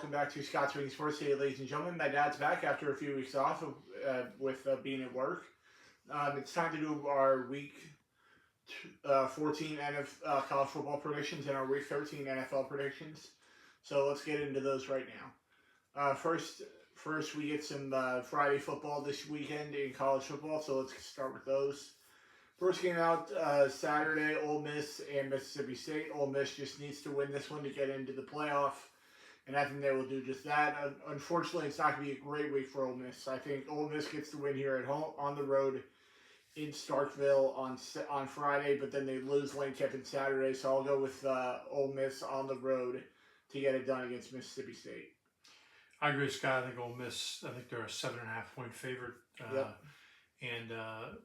welcome back to Scott's Ring Sports today, ladies and gentlemen. My dad's back after a few weeks off with being at work. It's time to do our Week 14 college football predictions and our Week 13 NFL predictions. So let's get into those right now. First we get some Friday football this weekend in college football, so let's start with those. First game out Saturday, Ole Miss and Mississippi State. Ole Miss just needs to win this one to get into the playoff, and I think they will do just that. Unfortunately, it's not going to be a great week for Ole Miss. I think Ole Miss gets the win here at home on the road in Starkville on Friday, but then they lose Lane Kiffin Saturday, so I'll go with Ole Miss on the road to get it done against Mississippi State. I agree with Scott. I think Ole Miss, I think they're a 7.5-point favorite. Yep.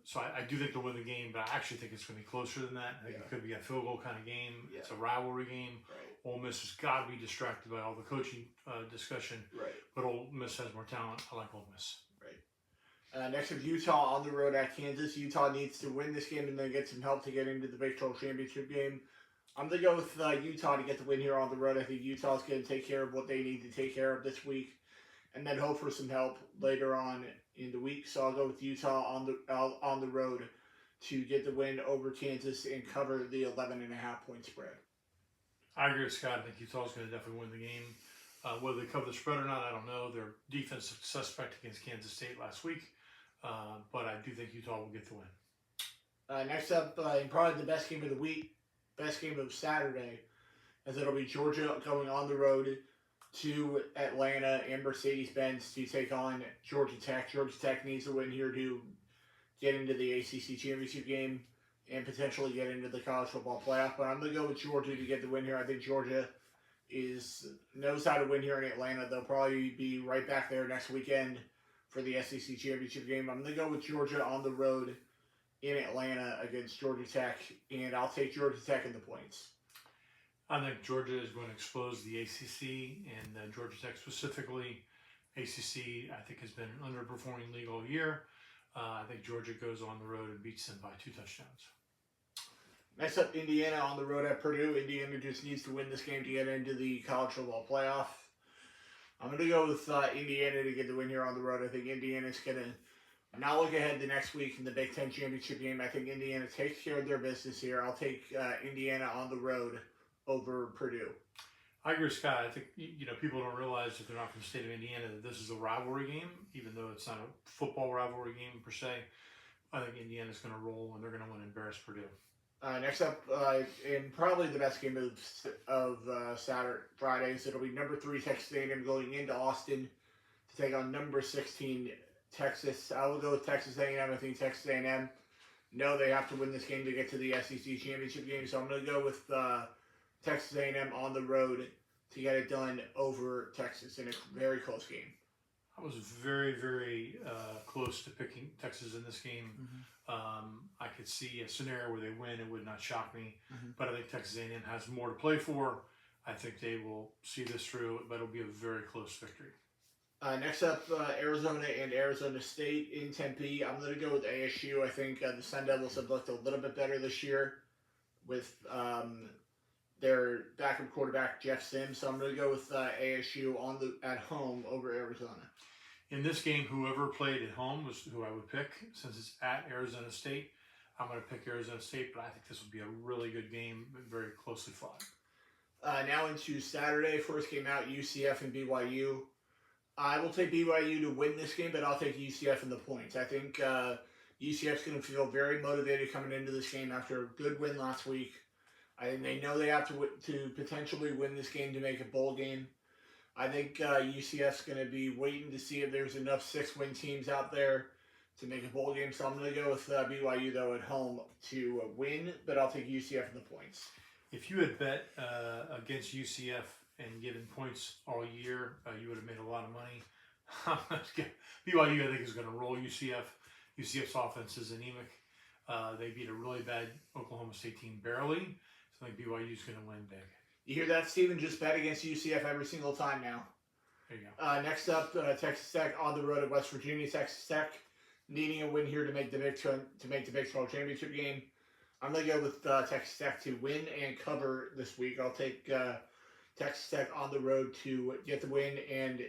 So I do think they'll win the game, but I actually think it's going to be closer than that. I think it could be a field goal kind of game. Yeah. It's a rivalry game. Right. Ole Miss has got to be distracted by all the coaching discussion. Right. But Ole Miss has more talent. I like Ole Miss. Right. Next up, Utah on the road at Kansas. Utah needs to win this game and then get some help to get into the Big 12 championship game. I'm going to go with Utah to get the win here on the road. I think Utah's going to take care of what they need to take care of this week and then hope for some help later on in the week. So I'll go with Utah on the road to get the win over Kansas and cover the 11.5-point spread. I agree with Scott. I think Utah's going to definitely win the game. Whether they cover the spread or not, I don't know. Their defense was suspect against Kansas State last week, but I do think Utah will get the win. Next up, and probably the best game of the week, best game of Saturday, as it'll be Georgia going on the road to Atlanta and Mercedes-Benz to take on Georgia Tech. Georgia Tech needs to win here to get into the ACC championship game and potentially get into the college football playoff. But I'm going to go with Georgia to get the win here. I think Georgia knows how to win here in Atlanta. They'll probably be right back there next weekend for the SEC championship game. I'm going to go with Georgia on the road in Atlanta against Georgia Tech, and I'll take Georgia Tech in the points. I think Georgia is going to expose the ACC and Georgia Tech specifically. ACC, I think, has been an underperforming league all year. I think Georgia goes on the road and beats them by 2 touchdowns. Next up, Indiana on the road at Purdue. Indiana just needs to win this game to get into the college football playoff. I'm going to go with Indiana to get the win here on the road. I think Indiana's going to now look ahead to next week in the Big Ten championship game. I think Indiana takes care of their business here. I'll take Indiana on the road over Purdue. I agree with Scott. I think people don't realize if they're not from the state of Indiana that this is a rivalry game, even though it's not a football rivalry game per se. I think Indiana's going to roll and they're going to win and embarrass Purdue. Next up, and probably the best game of Saturday, Fridays, it'll be number 3 Texas A&M going into Austin to take on number 16 Texas. I will go with Texas A&M. I think Texas A&M know they have to win this game to get to the SEC championship game, so I'm going to go with Texas A&M on the road to get it done over Texas in a very close game. I was very, very close to picking Texas in this game. Mm-hmm. I could see a scenario where they win. It would not shock me. Mm-hmm. But I think Texas A&M has more to play for. I think they will see this through, but it'll be a very close victory. Next up, Arizona and Arizona State in Tempe. I'm going to go with ASU. I think the Sun Devils have looked a little bit better this year with their backup quarterback, Jeff Sims. So I'm going to go with ASU at home over Arizona. In this game, whoever played at home was who I would pick. Since it's at Arizona State, I'm going to pick Arizona State, but I think this will be a really good game, very closely fought. Now into Saturday, first game out, UCF and BYU. I will take BYU to win this game, but I'll take UCF in the points. I think UCF's going to feel very motivated coming into this game after a good win last week. I think they know they have to potentially win this game to make a bowl game. I think UCF's going to be waiting to see if there's enough 6-win teams out there to make a bowl game. So I'm going to go with BYU, though, at home to win, but I'll take UCF in the points. If you had bet against UCF and given points all year, you would have made a lot of money. BYU, I think, is going to roll UCF. UCF's offense is anemic. They beat a really bad Oklahoma State team barely. So I think BYU is going to win big. You hear that, Steven? Just bet against UCF every single time now. There you go. Next up, Texas Tech on the road at West Virginia. Texas Tech needing a win here to make the Big 12 championship game. I'm going to go with Texas Tech to win and cover this week. I'll take Texas Tech on the road to get the win and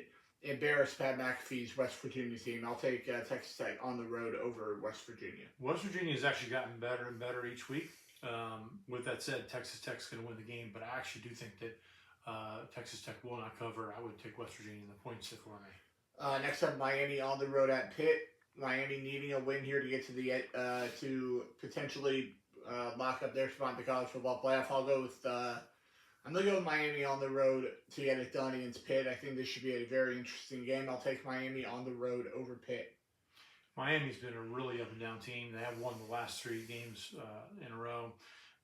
embarrass Pat McAfee's West Virginia team. I'll take Texas Tech on the road over West Virginia. West Virginia has actually gotten better and better each week. With that said, Texas Tech's going to win the game, but I actually do think that Texas Tech will not cover. I would take West Virginia in the points if it were me. Next up, Miami on the road at Pitt. Miami needing a win here to get to the to potentially lock up their spot in the college football playoff. I'll go with I'm gonna go with Miami on the road to get it done against Pitt. I think this should be a very interesting game. I'll take Miami on the road over Pitt. Miami's been a really up and down team. They have won the last 3 games in a row.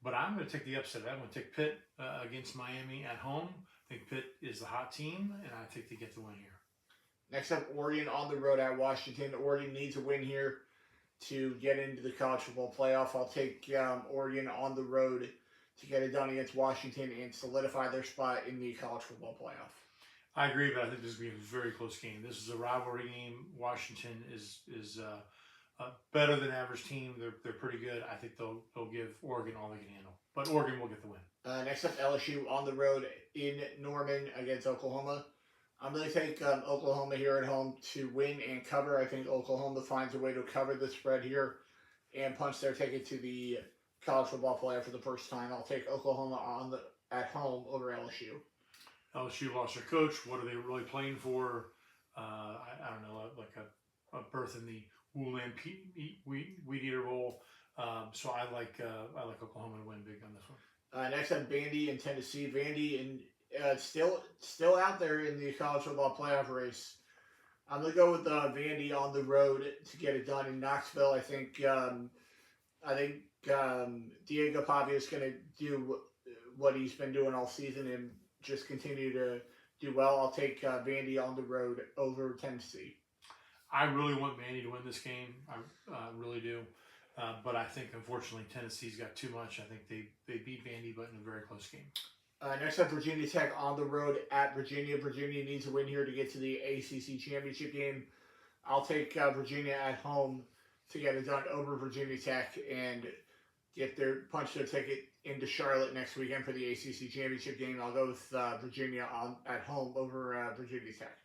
But I'm going to take the upset. I'm going to take Pitt against Miami at home. I think Pitt is the hot team, and I think they get the win here. Next up, Oregon on the road at Washington. Oregon needs a win here to get into the college football playoff. I'll take Oregon on the road to get it done against Washington and solidify their spot in the college football playoff. I agree, but I think this is going to be a very close game. This is a rivalry game. Washington is a better than average team. They're pretty good. I think they'll give Oregon all they can handle. But Oregon will get the win. Next up, LSU on the road in Norman against Oklahoma. I'm going to take Oklahoma here at home to win and cover. I think Oklahoma finds a way to cover the spread here and punch their ticket to the college football playoff for the first time. I'll take Oklahoma at home over LSU. LSU lost their coach. What are they really playing for? I don't know, like a berth in the Wooland Weed Eater Bowl. So I like Oklahoma to win big on this one. Next up, Vandy in Tennessee. Vandy and still out there in the college football playoff race. I'm gonna go with Vandy on the road to get it done in Knoxville. I think Diego Pavia is gonna do what he's been doing all season and just continue to do well. I'll take Vandy on the road over Tennessee. I really want Vandy to win this game. I really do. But I think, unfortunately, Tennessee's got too much. I think they beat Vandy, but in a very close game. Next up, Virginia Tech on the road at Virginia. Virginia needs a win here to get to the ACC championship game. I'll take Virginia at home to get it done over Virginia Tech and punch their ticket into Charlotte next weekend for the ACC championship game. I'll go with Virginia at home over Virginia Tech.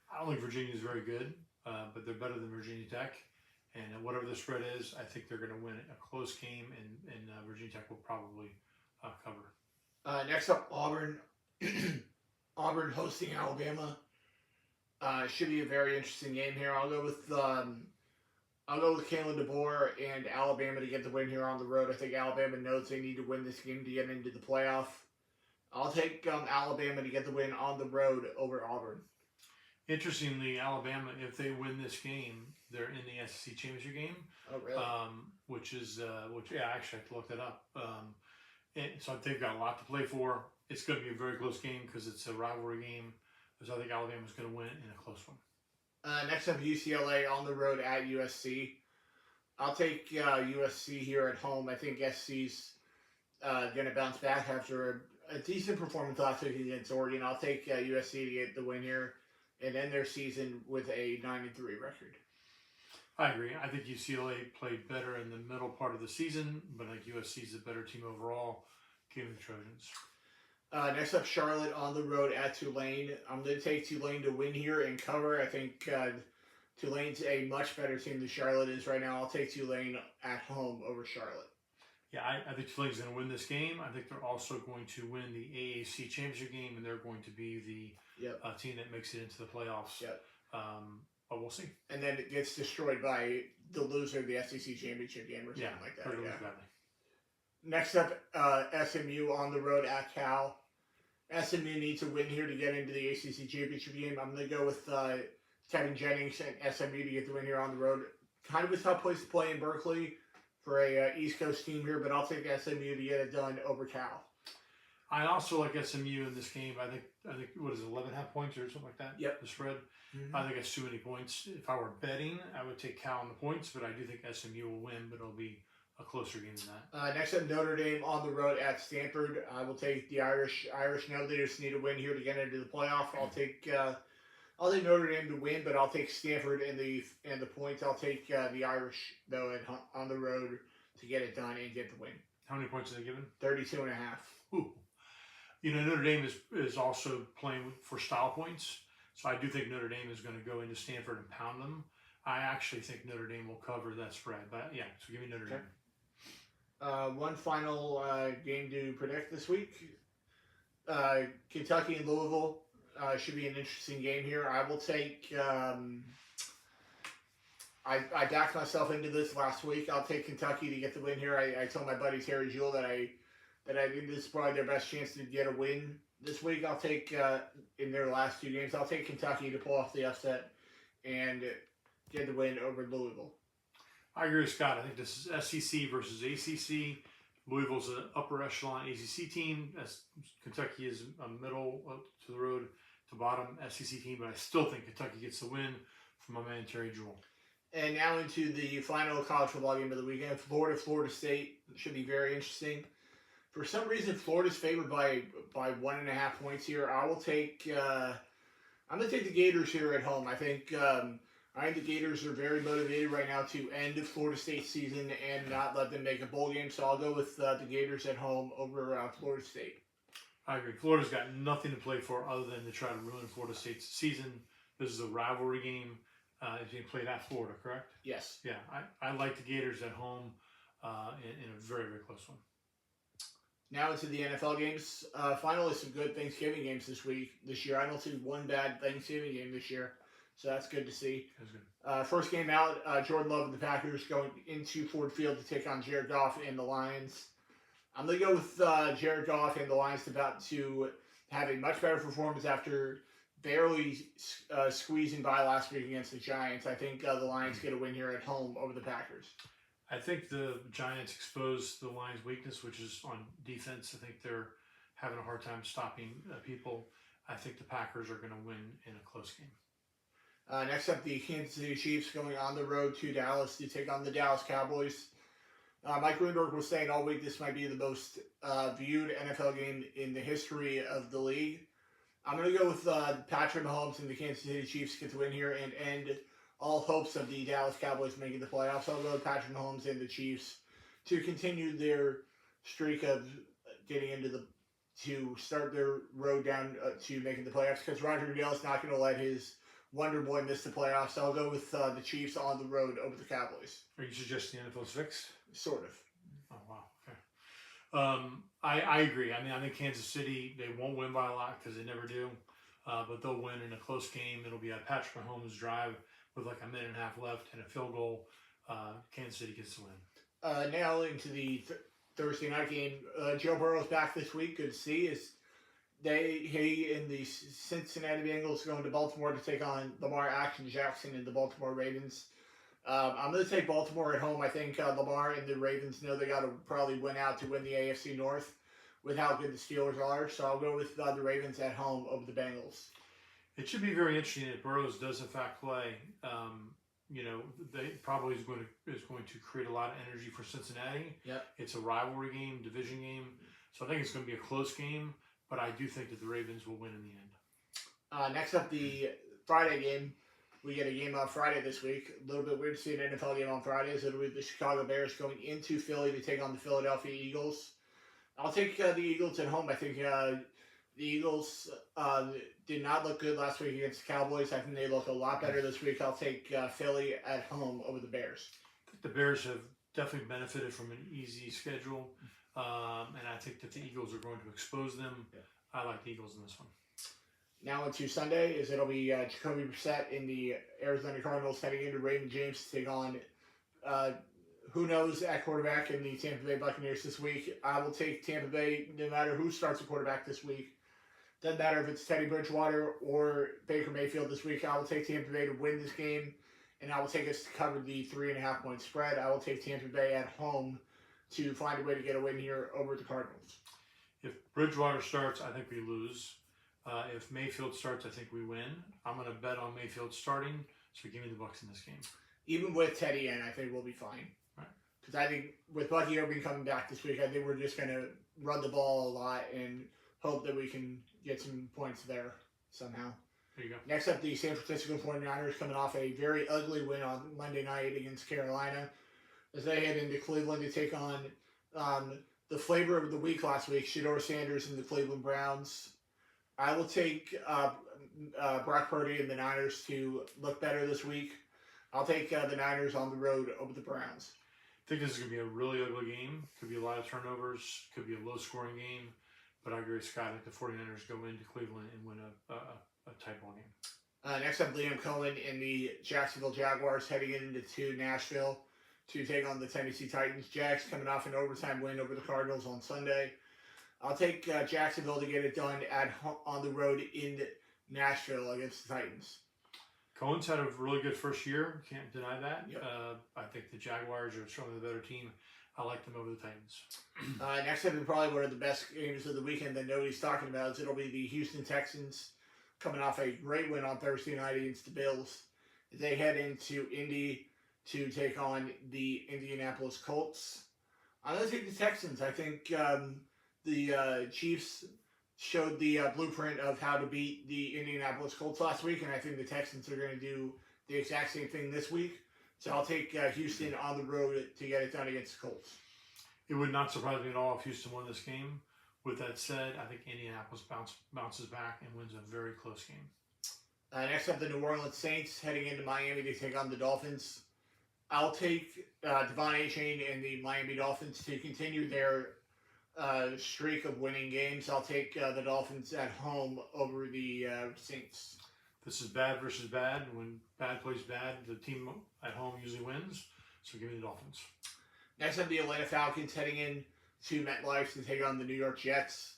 I don't think Virginia is very good, but they're better than Virginia Tech. And whatever the spread is, I think they're going to win a close game, and Virginia Tech will probably cover. Next up, Auburn. Auburn hosting Alabama. Should be a very interesting game here. I'll go with Kalen DeBoer and Alabama to get the win here on the road. I think Alabama knows they need to win this game to get into the playoff. I'll take Alabama to get the win on the road over Auburn. Interestingly, Alabama, if they win this game, they're in the SEC championship game. Oh, really? I actually have to look that up. And so they've got a lot to play for. It's going to be a very close game because it's a rivalry game. So I think Alabama's going to win in a close one. Next up, UCLA on the road at USC. I'll take USC here at home. I think SC's going to bounce back after a decent performance last week against Oregon. I'll take USC to get the win here and end their season with a 9-3 record. I agree. I think UCLA played better in the middle part of the season, but I think USC is a better team overall. Give me the Trojans. Next up, Charlotte on the road at Tulane. I'm going to take Tulane to win here and cover. I think Tulane's a much better team than Charlotte is right now. I'll take Tulane at home over Charlotte. Yeah, I think Tulane's going to win this game. I think they're also going to win the AAC championship game, and they're going to be the team that makes it into the playoffs. Yep. But we'll see. And then it gets destroyed by the loser of the SEC championship game or something like that. Badly. Next up, SMU on the road at Cal. SMU needs a win here to get into the ACC championship game. I'm going to go with Kevin Jennings and SMU to get the win here on the road. Kind of a tough place to play in Berkeley for a East Coast team here, but I'll take SMU to get it done over Cal. I also like SMU in this game. I think what is it, 11.5 points or something like that? Yep. The spread. Mm-hmm. I think that's too many points. If I were betting, I would take Cal on the points, but I do think SMU will win, but it'll be a closer game than that. Next up, Notre Dame on the road at Stanford. I will take the Irish. Know they just need a win here to get into the playoff. I'll take Notre Dame to win, but I'll take Stanford and the points. I'll take the Irish though on the road to get it done and get the win. How many points are they given? 32.5. Ooh. Notre Dame is also playing for style points, so I do think Notre Dame is going to go into Stanford and pound them. I actually think Notre Dame will cover that spread, but yeah, so give me Notre Dame. One final game to predict this week. Kentucky and Louisville should be an interesting game here. I will take. I backed myself into this last week. I'll take Kentucky to get the win here. I told my buddy Terry Jewell that I think this is probably their best chance to get a win this week. I'll take in their last two games. I'll take Kentucky to pull off the upset and get the win over Louisville. I agree with Scott. I think this is SEC versus ACC. Louisville's an upper echelon ACC team. Kentucky is a middle to the road to bottom SEC team, but I still think Kentucky gets the win from my man Terry Jewell. And now into the final college football game of the weekend. Florida State should be very interesting. For some reason, Florida's favored by 1.5 points here. I will take. I'm going to take the Gators here at home. I think the Gators are very motivated right now to end Florida State's season and not let them make a bowl game. So I'll go with the Gators at home over Florida State. I agree. Florida's got nothing to play for other than to try to ruin Florida State's season. This is a rivalry game. It's being played at Florida, correct? Yes. Yeah, I like the Gators at home in a very, very close one. Now into the NFL games. Finally, some good Thanksgiving games this year. I don't see one bad Thanksgiving game this year, so that's good to see. That's good. First game out, Jordan Love and the Packers going into Ford Field to take on Jared Goff and the Lions. I'm going to go with Jared Goff and the Lions about to have a much better performance after barely squeezing by last week against the Giants. I think the Lions get a win here at home over the Packers. I think the Giants exposed the Lions' weakness, which is on defense. I think they're having a hard time stopping people. I think the Packers are going to win in a close game. Next up, the Kansas City Chiefs going on the road to Dallas to take on the Dallas Cowboys. Mike Greenberg was saying all week this might be the most viewed NFL game in the history of the league. I'm going to go with Patrick Mahomes and the Kansas City Chiefs to get the win here and end all hopes of the Dallas Cowboys making the playoffs. I'll go with Patrick Mahomes and the Chiefs to continue their streak of getting to start their road down to making the playoffs, because Roger Goodell's not going to let his Wonder Boy miss the playoffs. So I'll go with the Chiefs on the road over the Cowboys. Are you suggesting the NFL's fixed? Sort of. Oh, wow. Okay. I agree. I mean, I think Kansas City, they won't win by a lot because they never do. But they'll win in a close game. It'll be a Patrick Mahomes drive with like a minute and a half left and a field goal. Kansas City gets the win. Now into the Thursday night game. Joe Burrow's back this week. Good to see. He and the Cincinnati Bengals going to Baltimore to take on Lamar Jackson and the Baltimore Ravens. I'm going to take Baltimore at home. I think Lamar and the Ravens know they got to probably win out to win the AFC North with how good the Steelers are. So I'll go with the Ravens at home over the Bengals. It should be very interesting if Burrows does in fact play. They probably is going to create a lot of energy for Cincinnati. Yep. It's a rivalry game, division game. So I think it's going to be a close game, but I do think that the Ravens will win in the end. Next up, the Friday game. We get a game on Friday this week. A little bit weird to see an NFL game on Fridays. It'll be the Chicago Bears going into Philly to take on the Philadelphia Eagles. I'll take the Eagles at home. I think the Eagles did not look good last week against the Cowboys. I think they look a lot better this week. I'll take Philly at home over the Bears. I think the Bears have definitely benefited from an easy schedule, and I think that the Eagles are going to expose them. Yeah. I like the Eagles in this one. Now into Sunday it'll be Jacoby Brissett in the Arizona Cardinals heading into Raymond James to take on who knows at quarterback in the Tampa Bay Buccaneers this week. I will take Tampa Bay no matter who starts a quarterback this week. Doesn't matter if it's Teddy Bridgewater or Baker Mayfield this week. I will take Tampa Bay to win this game, and I will take us to cover the 3.5 point spread. I will take Tampa Bay at home to find a way to get a win here over the Cardinals. If Bridgewater starts, I think we lose. If Mayfield starts, I think we win. I'm going to bet on Mayfield starting, so give me the Bucs in this game. Even with Teddy in, I think we'll be fine. Right. Because I think with Bucky Irving coming back this week, I think we're just going to run the ball a lot and hope that we can get some points there somehow. There you go. Next up, the San Francisco 49ers coming off a very ugly win on Monday night against Carolina as they head into Cleveland to take on the flavor of the week last week, Shedeur Sanders and the Cleveland Browns. I will take Brock Purdy and the Niners to look better this week. I'll take the Niners on the road over the Browns. I think this is going to be a really ugly game. Could be a lot of turnovers. Could be a low-scoring game. But I agree with Scott. I think the 49ers go into Cleveland and win a tight ball game. Next up, Liam Cohen and the Jacksonville Jaguars heading into Nashville to take on the Tennessee Titans. Jags coming off an overtime win over the Cardinals on Sunday. I'll take Jacksonville to get it done on the road in Nashville against the Titans. Cohen's had a really good first year. Can't deny that. Yep. I think the Jaguars are certainly the better team. I like them over the Titans. Next up, and probably one of the best games of the weekend that nobody's talking about is it'll be the Houston Texans coming off a great win on Thursday night against the Bills. They head into Indy to take on the Indianapolis Colts. I'm going to take the Texans. I think the Chiefs showed the blueprint of how to beat the Indianapolis Colts last week, and I think the Texans are going to do the exact same thing this week. So I'll take Houston on the road to get it done against the Colts. It would not surprise me at all if Houston won this game. With that said, I think Indianapolis bounces back and wins a very close game. Next up, the New Orleans Saints heading into Miami to take on the Dolphins. I'll take Devon Achane and the Miami Dolphins to continue their streak of winning games. I'll take the Dolphins at home over the Saints. This is bad versus bad. When bad plays bad, the team at home usually wins. So give me the Dolphins. Next up, the Atlanta Falcons heading in to MetLife to take on the New York Jets.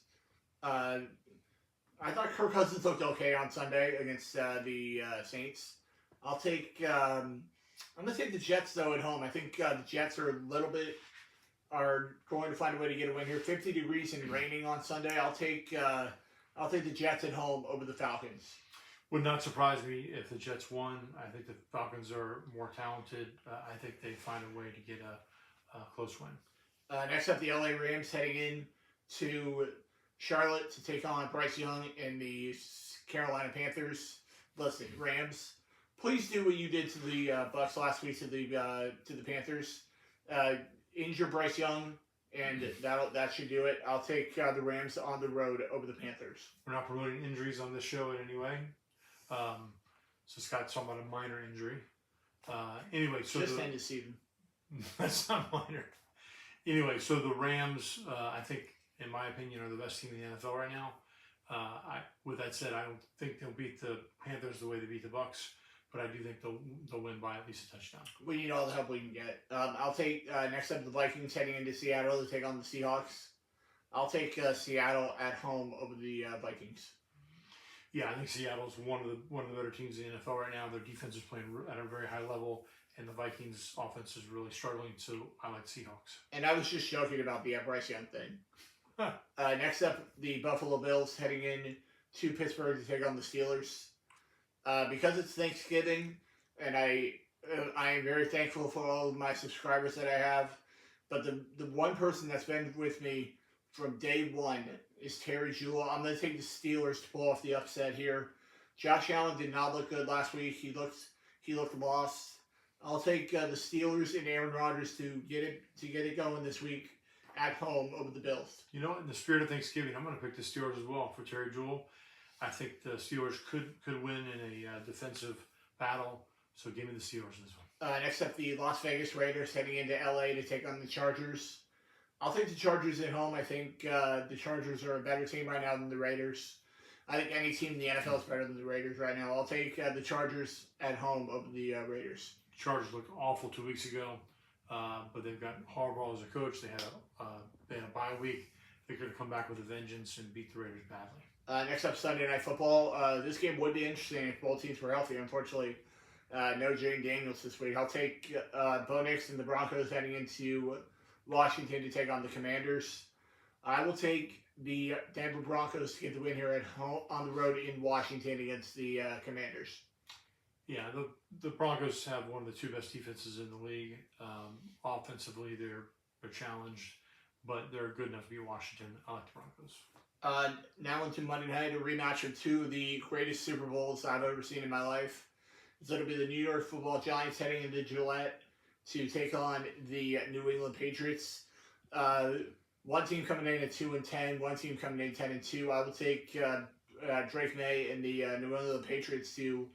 I thought Kirk Cousins looked okay on Sunday against the Saints. I'm going to take the Jets, though, at home. I think the Jets are going to find a way to get a win here. 50 degrees and raining on Sunday. I'll take the Jets at home over the Falcons. Would not surprise me if the Jets won. I think the Falcons are more talented. I think they find a way to get a close win. Next up, the LA Rams heading in to Charlotte to take on Bryce Young and the Carolina Panthers. Listen, Rams, please do what you did to the Bucks last week to the Panthers. Injure Bryce Young, and that should do it. I'll take the Rams on the road over the Panthers. We're not promoting injuries on this show in any way. So Scott's talking about a minor injury. Anyway, so just end the season. That's not minor. Anyway, so the Rams, I think, in my opinion, are the best team in the NFL right now. With that said, I don't think they'll beat the Panthers the way they beat the Bucks, but I do think they'll win by at least a touchdown. We need all the help we can get. I'll take next up the Vikings heading into Seattle to take on the Seahawks. I'll take Seattle at home over the Vikings. Yeah, I think Seattle's one of the better teams in the NFL right now. Their defense is playing at a very high level, and the Vikings' offense is really struggling. So I like Seahawks. And I was just joking about the Bryce Young thing. Next up, the Buffalo Bills heading in to Pittsburgh to take on the Steelers. Because it's Thanksgiving, and I am very thankful for all of my subscribers that I have. But the one person that's been with me from day one is Terry Jewell. I'm going to take the Steelers to pull off the upset here. Josh Allen did not look good last week. He looked lost. I'll take the Steelers and Aaron Rodgers to get it going this week at home over the Bills. You know, in the spirit of Thanksgiving, I'm going to pick the Steelers as well for Terry Jewell. I think the Steelers could win in a defensive battle. So give me the Steelers in this one. Next up, the Las Vegas Raiders heading into LA to take on the Chargers. I'll take the Chargers at home. I think the Chargers are a better team right now than the Raiders. I think any team in the NFL is better than the Raiders right now. I'll take the Chargers at home over the Raiders. Chargers looked awful 2 weeks ago, but they've got Harbaugh as a coach. They had a bye week. They're going to come back with a vengeance and beat the Raiders badly. Next up, Sunday Night Football. This game would be interesting if both teams were healthy. Unfortunately, no Jane Daniels this week. I'll take Bo Nix and the Broncos heading into Washington to take on the Commanders. I will take the Denver Broncos to get the win here at home on the road in Washington against the Commanders. Yeah, the Broncos have one of the two best defenses in the league. Offensively, they're challenged, but they're good enough to beat Washington. I like the Broncos. Now into Monday night, a rematch of two of the greatest Super Bowls I've ever seen in my life. So it'll be the New York Football Giants heading into Gillette to take on the New England Patriots. One team coming in at 2-10, one team coming in 10-2. I will take Drake May and the New England Patriots to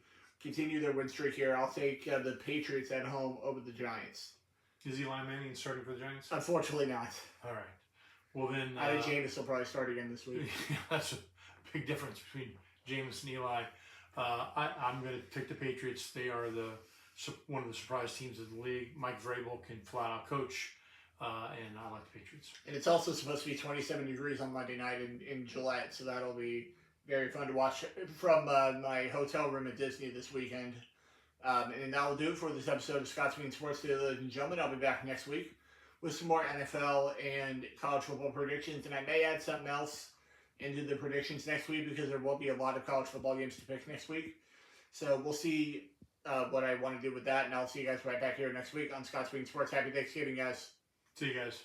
continue their win streak here. I'll take the Patriots at home over the Giants. Is Eli Manning starting for the Giants? Unfortunately, not. All right. Well then, I think Jameis will probably start again this week. That's a big difference between Jameis and Eli. I'm going to pick the Patriots. They are one of the surprise teams in the league. Mike Vrabel can flat out coach, and I like the Patriots. And it's also supposed to be 27 degrees on Monday night in Gillette, so that'll be very fun to watch from my hotel room at Disney this weekend. And that will do it for this episode of Scott's Bean Sports, ladies and gentlemen. I'll be back next week with some more NFL and college football predictions, and I may add something else into the predictions next week because there will be a lot of college football games to pick next week. So we'll see what I want to do with that, and I'll see you guys right back here next week on Scott's Bean Sports. Happy Thanksgiving, guys. See you guys.